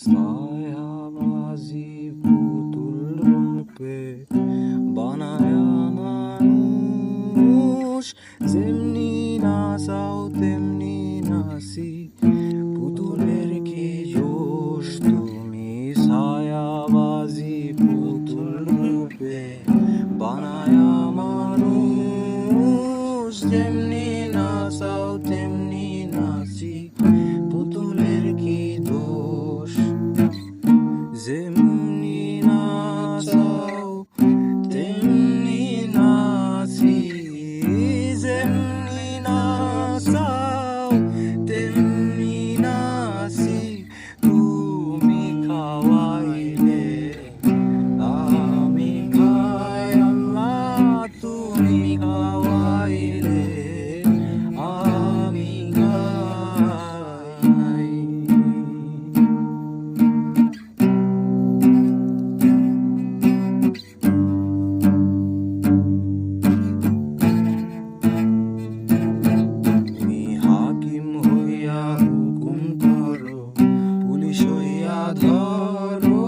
ছায়াবাজি পুতুল রূপে বানায়া মানুষ, যেমনি নাচাও তেমনি নাচি, পুতুলের কি জোশ তুমি। ছায়াবাজি পুতুল রূপে বানায়া মানুষ, যেমনি নাচাও তেমনি নাচি, পুতুলের কি দোষ। যেমনি নাচাও তেমনি নাচি, যেমনি নাচাও তেমনি নাচি, তুমি খাওয়াইলে আমি খাই আল্লাহ, তুমি খাওয়াইলে আমি খাই। তুমি হাকিম হইয়া হুকুম করো, পুলিশ হইয়া ধরো,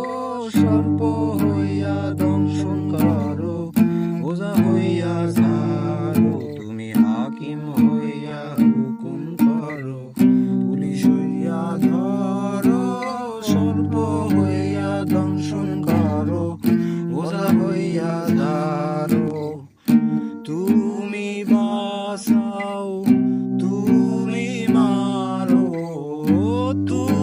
সর্প হইয়া দংশন করো, ওজা হইয়া ঝাড়ো। তুমি হাকিম হইয়া হুকুম করো, পুলিশ হইয়া ধরো, সর্প হইয়া দংশন করো, ওজা হইয়া ঝাড়ো। তুমি বাঁচাও তুমি মারো, তুমি